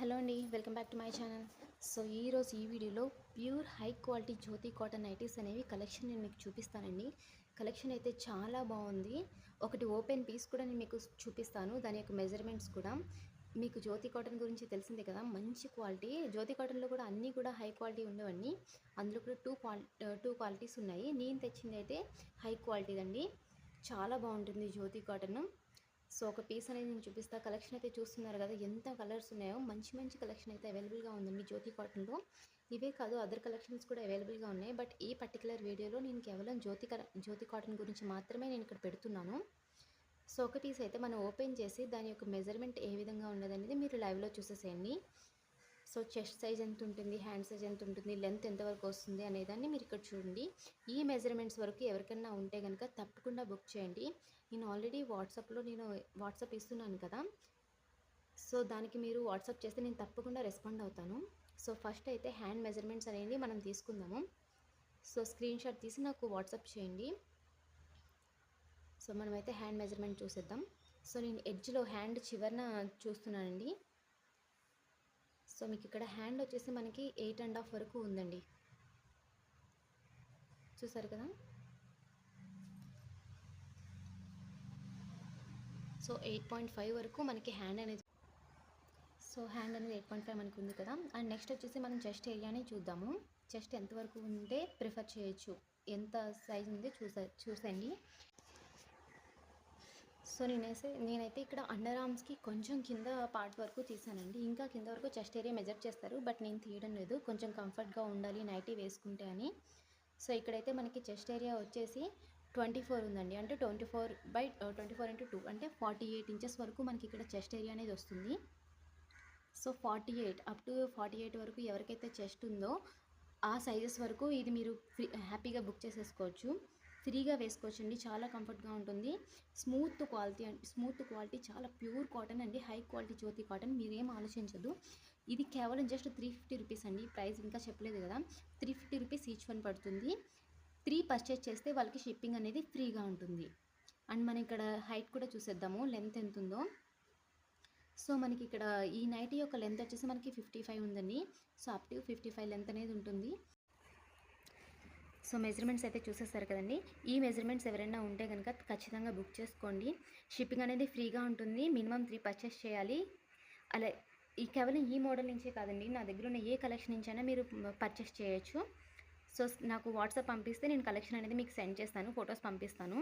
Hello అండి, welcome back to my channel. So ఈరోజు ఈ వీడియోలో pure high quality Jyothi cotton nighties అనేవి కలెక్షన్ నేను మీకు చూపిస్తానండి. కలెక్షన్ అయితే చాలా బాగుంది. ఒకటి ఓపెన్ పీస్ కూడా నేను మీకు చూపిస్తాను, దాని యొక్క మెజర్మెంట్స్ కూడా. మీకు జ్యోతి కాటన్ గురించి తెలిసిందే కదా, మంచి క్వాలిటీ. జ్యోతి కాటన్లో కూడా అన్నీ కూడా హై క్వాలిటీ ఉండవండి. అందులో కూడా టూ క్వాలిటీస్ ఉన్నాయి. నేను తెచ్చింది అయితే హై క్వాలిటీ అండి. చాలా బాగుంటుంది జ్యోతి కాటన్. సో ఒక పీస్ అనేది నేను చూపిస్తా. కలెక్షన్ అయితే చూస్తున్నారు కదా, ఎంత కలర్స్ ఉన్నాయో. మంచి మంచి కలెక్షన్ అయితే అవైలబుల్గా ఉందండి జ్యోతి కాటన్లో. ఇవే కాదు, అదర్ కలెక్షన్స్ కూడా అవైలబుల్గా ఉన్నాయి. బట్ ఈ పర్టికులర్ వీడియోలో నేను కేవలం జ్యోతి కాటన్ గురించి మాత్రమే నేను ఇక్కడ పెడుతున్నాను. సో ఒక పీస్ అయితే మనం ఓపెన్ చేసి దాని యొక్క మెజర్మెంట్ ఏ విధంగా ఉన్నదనేది మీరు లైవ్లో చూసేసేయండి. సో చెస్ట్ సైజ్ ఎంత ఉంటుంది, హ్యాండ్ సైజ్ ఎంత ఉంటుంది, లెంత్ ఎంతవరకు వస్తుంది అనేదాన్ని మీరు ఇక్కడ చూడండి. ఈ మెజర్మెంట్స్ వరకు ఎవరికైనా ఉంటే కనుక తప్పకుండా బుక్ చేయండి. నేను ఆల్రెడీ వాట్సాప్ ఇస్తున్నాను కదా, సో దానికి మీరు వాట్సాప్ చేస్తే నేను తప్పకుండా రెస్పాండ్ అవుతాను. సో ఫస్ట్ అయితే హ్యాండ్ మెజర్మెంట్స్ అనేది మనం తీసుకుందాము. సో స్క్రీన్ షాట్ తీసి నాకు వాట్సాప్ చేయండి. సో మనమైతే హ్యాండ్ మెజర్మెంట్ చూసేద్దాం. సో నేను ఎడ్జ్లో హ్యాండ్ చివరన చూస్తున్నానండి. సో మీకు ఇక్కడ హ్యాండ్ వచ్చేసి మనకి 8.5 వరకు ఉందండి. చూసారు కదా. సో 8.5 వరకు మనకి హ్యాండ్ అనేది 8.5 మనకు ఉంది కదా. అండ్ నెక్స్ట్ వచ్చేసి మనం చెస్ట్ ఏరియాని చూద్దాము. చెస్ట్ ఎంతవరకు ఉంటే ప్రిఫర్ చేయొచ్చు, ఎంత సైజ్ ఉంది చూసండి. సో నేనైతే ఇక్కడ అండర్ ఆర్మ్స్కి కొంచెం కింద పార్ట్ వరకు తీసానండి. ఇంకా కింద వరకు చెస్ట్ ఏరియా మెజర్ చేస్తారు, బట్ నేను తీయడం లేదు, కొంచెం కంఫర్ట్గా ఉండాలి నైటీ వేసుకుంటే అని. సో ఇక్కడైతే మనకి చెస్ట్ ఏరియా వచ్చేసి 24 ఉందండి. అంటే 24/24 × 2 అంటే 48 ఇంచెస్ వరకు మనకి ఇక్కడ చెస్ట్ ఏరియా అనేది వస్తుంది. సో 48 అప్ టు 48 వరకు ఎవరికైతే చెస్ట్ ఉందో ఆ సైజెస్ వరకు ఇది మీరు హ్యాపీగా బుక్ చేసేసుకోవచ్చు, ఫ్రీగా వేసుకోవచ్చండి. చాలా కంఫర్ట్గా ఉంటుంది. స్మూత్ క్వాలిటీ, చాలా ప్యూర్ కాటన్ అండి. High quality Jyothi cotton. మీరేం ఆలోచించదు. ఇది కేవలం జస్ట్ 350 రూపీస్ అండి. ప్రైస్ ఇంకా చెప్పలేదు కదా. 350 రూపీస్ ఈచ్ వన్ పడుతుంది. 3 పర్చేజ్ చేస్తే వాళ్ళకి షిప్పింగ్ అనేది ఫ్రీగా ఉంటుంది. అండ్ మనం ఇక్కడ హైట్ కూడా చూసేద్దాము, లెంత్ ఎంత ఉందో. సో మనకి ఇక్కడ ఈ నైటీ యొక్క లెంత్ వచ్చేసి మనకి 55 ఉందండి. సో అప్ టు 55 లెంత్ అనేది ఉంటుంది. సో మెజర్మెంట్స్ అయితే చూసేస్తారు కదండి. ఈ మెజర్మెంట్స్ ఎవరైనా ఉంటే కనుక ఖచ్చితంగా బుక్ చేసుకోండి. షిప్పింగ్ అనేది ఫ్రీగా ఉంటుంది. మినిమం 3 పర్చేస్ చేయాలి. అలా కేవలం ఈ మోడల్ నుంచే కాదండి, నా దగ్గర ఉన్న ఏ కలెక్షన్ నుంచైనా మీరు పర్చేస్ చేయొచ్చు. సో నాకు వాట్సాప్ పంపిస్తే నేను కలెక్షన్ అనేది మీకు సెండ్ చేస్తాను, ఫొటోస్ పంపిస్తాను.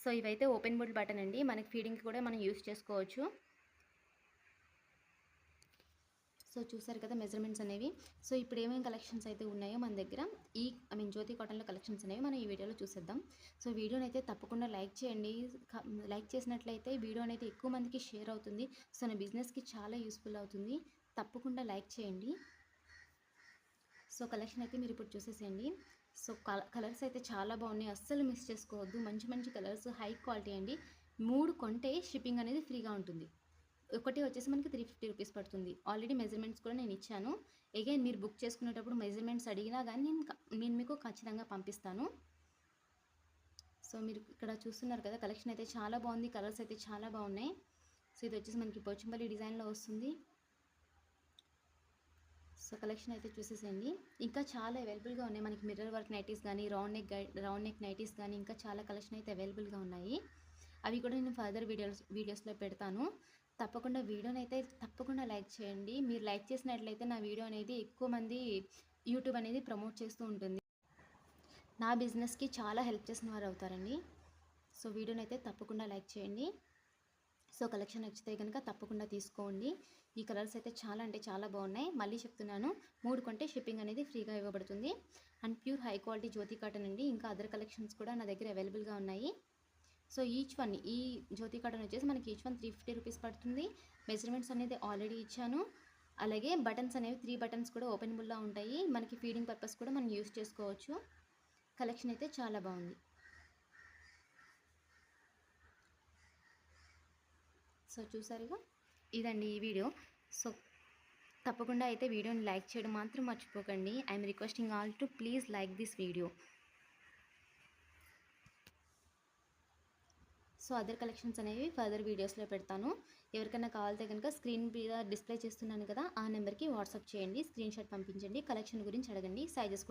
సో ఇవైతే ఓపెన్ బుల్ బటన్ అండి, మనకి ఫీడింగ్ కూడా మనం యూస్ చేసుకోవచ్చు. సో చూసారు కదా మెజర్మెంట్స్ అనేవి. సో ఇప్పుడు ఏమేమి కలెక్షన్స్ అయితే ఉన్నాయో మన దగ్గర జ్యోతి కాటన్లో కలెక్షన్స్ అనేవి మనం ఈ వీడియోలో చూసేద్దాం. సో వీడియోని అయితే తప్పకుండా లైక్ చేయండి. లైక్ చేసినట్లయితే వీడియో అనేది ఎక్కువ మందికి షేర్ అవుతుంది. సో నా బిజినెస్కి చాలా యూస్ఫుల్ అవుతుంది. తప్పకుండా లైక్ చేయండి. సో కలెక్షన్ అయితే మీరు ఇప్పుడు చూసేసేయండి. సో కలర్స్ అయితే చాలా బాగున్నాయి, అస్సలు మిస్ చేసుకోవద్దు. మంచి మంచి కలర్స్, హై క్వాలిటీ అండి. 3 కొంటే షిప్పింగ్ అనేది ఫ్రీగా ఉంటుంది. ఒకటి వచ్చేసి మనకి 350 రూపీస్ పడుతుంది. ఆల్రెడీ మెజర్మెంట్స్ కూడా నేను ఇచ్చాను. అగైన్ మీరు బుక్ చేసుకునేటప్పుడు మెజర్మెంట్స్ అడిగినా కానీ నేను మీకు ఖచ్చితంగా పంపిస్తాను. సో మీరు ఇక్కడ చూస్తున్నారు కదా, కలెక్షన్ అయితే చాలా బాగుంది. కలర్స్ అయితే చాలా బాగున్నాయి. సో ఇది వచ్చేసి మనకి పోచంపల్లి డిజైన్లో వస్తుంది. సో కలెక్షన్ అయితే చూసేసేయండి. ఇంకా చాలా అవైలబుల్గా ఉన్నాయి మనకి. మిర్రర్ వర్క్ నైటీస్ కానీ, రౌండ్ నెక్ నైటీస్ కానీ, ఇంకా చాలా కలెక్షన్ అయితే అవైలబుల్గా ఉన్నాయి. అవి కూడా నేను ఫర్దర్ వీడియోస్లో పెడతాను. తప్పకుండా వీడియోని అయితే తప్పకుండా లైక్ చేయండి. మీరు లైక్ చేసినట్లయితే నా వీడియో అనేది ఎక్కువ మంది యూట్యూబ్ అనేది ప్రమోట్ చేస్తూ ఉంటుంది. నా బిజినెస్కి చాలా హెల్ప్ చేసిన వారు అవుతారండి. సో వీడియోని అయితే తప్పకుండా లైక్ చేయండి. సో కలెక్షన్ నచ్చితే కనుక తప్పకుండా తీసుకోండి. ఈ కలర్స్ అయితే చాలా అంటే చాలా బాగున్నాయి. మళ్ళీ చెప్తున్నాను, 3 కొంటే షిప్పింగ్ అనేది ఫ్రీగా ఇవ్వబడుతుంది. And pure high quality Jyothi cotton అండి. ఇంకా అదర్ కలెక్షన్స్ కూడా నా దగ్గర అవైలబుల్గా ఉన్నాయి. సో ఈ జ్యోతి కాటన్ వచ్చేసి మనకి ఈచ్ వన్ 350 రూపీస్ పడుతుంది. మెజర్మెంట్స్ అనేది ఆల్రెడీ ఇచ్చాను. అలాగే బటన్స్ అనేవి 3 బటన్స్ కూడా ఓపెనబుల్లా ఉంటాయి. మనకి ఫీడింగ్ పర్పస్ కూడా మనం యూస్ చేసుకోవచ్చు. కలెక్షన్ అయితే చాలా బాగుంది. సో చూసారుగా, ఇదండి ఈ వీడియో. సో తప్పకుండా అయితే వీడియోని లైక్ చేయడం మాత్రం మర్చిపోకండి. I'm requesting all to please like this video. So other collections అనేవి ఫర్దర్ వీడియోస్లో పెడతాను. ఎవరికైనా కావాలితే కనుక స్క్రీన్ మీద డిస్ప్లే చేస్తున్నాను కదా, ఆ నెంబర్కి వాట్సాప్ చేయండి, స్క్రీన్ షాట్ పంపించండి, కలెక్షన్ గురించి అడగండి, సైజెస్